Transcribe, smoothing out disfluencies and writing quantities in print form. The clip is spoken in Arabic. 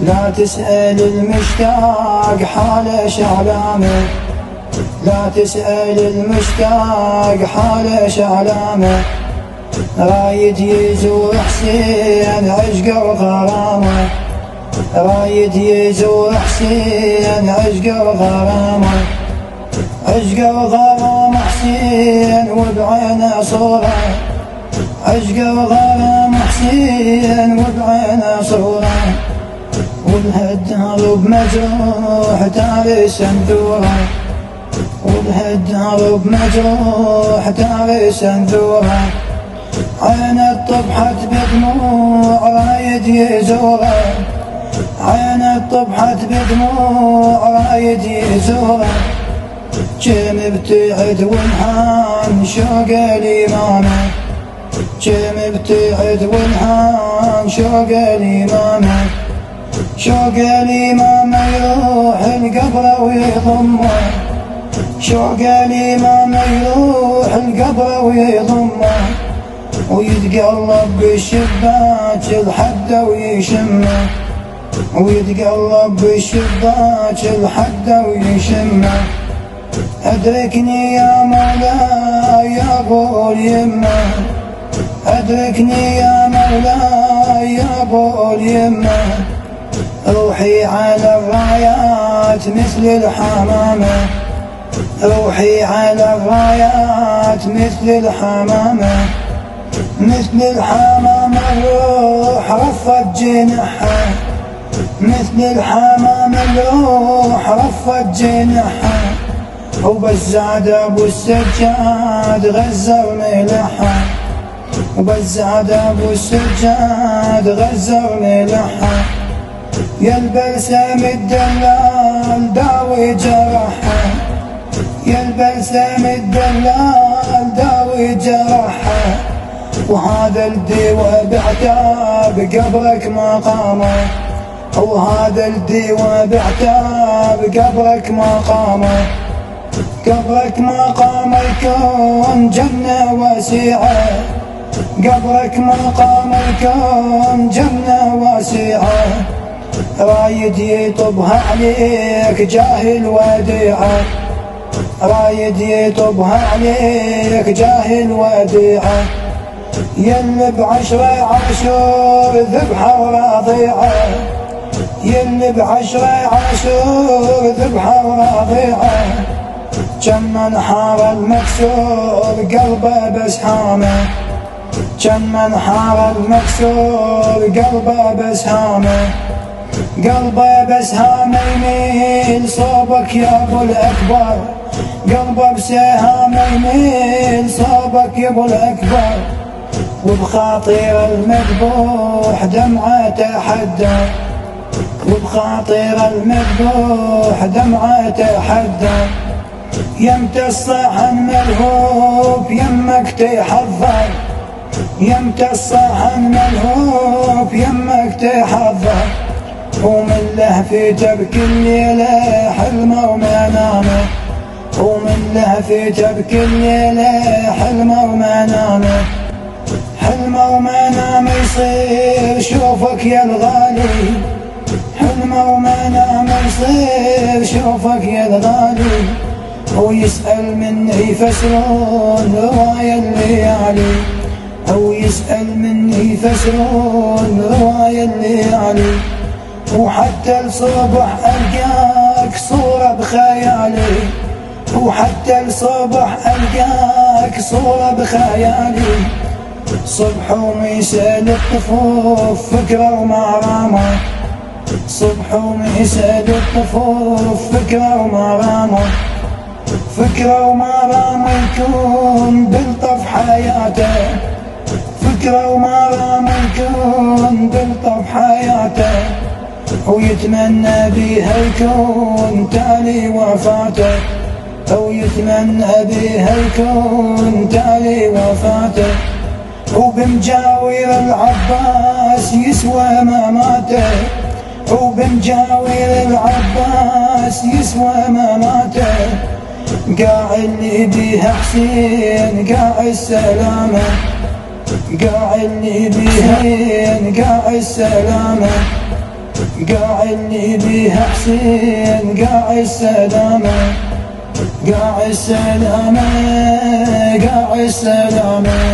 لا تسأل المشتاق حاله شعلامه، لا تسأل المشتاق حاله شعلامه، رايد يزور حسين عشق وغرامه، رايد يزور حسين عشق وغرامه، عشق وغرام حسين وبعينه صوره، عشق وغرام حسين وبعينه صوره، والهدهر بمجروح تاري سنذوره، والهدهر بمجروح تاري سنذوره، عينه طبحت بدموع رايد يزوره، عينه طبحت بدموع رايد يزوره، جيم ابتعد وانحان شوق الإمامة، جيم ابتعد وانحان شوق الإمامة، شوق الإمامة يروح القبر ويضمه، شوق الإمامة يروح القبر ويضمه، ويتقلب بالشباك الحد ويشمه، ويتقلب بالشباك الحد ويشمه، أدركني يا مولاي يا أبو اليمة، أدركني يا مولاي يا أبو اليمة، روحي على الرايات مثل الحمامة، روحي على الرايات مثل الحمامة، مثل الحمامة الروح رفت جناحها، مثل الحمامة الروح رفت جناحها، وبزاد ابو السجاد غزر ملحها، وبزاد ابو السجاد غزر ملحها، يا البلسم الدلال داوي جرحها، يا البلسم الدلال داوي جرحها، وهذا الديوة بعتاب قبرك مقامه، وهذا الديوة بعتاب قبرك مقامه، قبرك مقام يكون جنة واسعة، قبرك مقام يكون جنة واسعة، رايد يطبها عليك جاهل وديعة، رايد يطبها عليك جاهل وديعة، يل بعشرة عاشور ذبحة ورضيعة، يل بعشرة عاشور ذبحة ورضيعة، كم من حار المكسور قلبه بسهامه، كم من حار المكسور قلبه بسهامه، قلبه بسهامه يميل صوبك يا ابو الاكبر، قلبه بسهامه يميل صوبك يا ابو الاكبر، وبخاطر المذبوح دمعته حده، وبخاطر المذبوح دمعته حده، يمت الصحن ملهوف يمك تحضر، يمت الصحن ملهوف يمك تحضر، ومن لهفته بكل ليلة حلمه ومنامه، ومن لهفته بكل ليلة حلمه ومنامه، حلمه ومنامه يصير شوفك يا الغالي، حلمه ومنامه يصير شوفك يا الغالي، ويسأل مني يفسرون رواية الليالي، أو يسأل مني يفسرون رواية الليالي، وحتى الصبح ألقاك صورة بخيالي، وحتى الصبح ألقاك صورة بخيالي، صبح ومساء للطفوف فكرة ومرامة، صبح ومساء للطفوف فكرة ومرامة، فكرة ومرامة يكون بلطف حياته، فكرة ومرامة يكون بلطف حياته، ويتمنى بيها يكون تالي وفاته، أو يتمنى بيها يكون تالي وفاته، وبمجاوير العباس يسوى مماته، وبمجاوير العباس يسوى مماته، قاع اللي بيها حسين قاع السلامة، قاع اللي بيها قاع السلامة، قاع اللي بيها حسين قاع السلامة، قاع السلامة، قاع السلامة.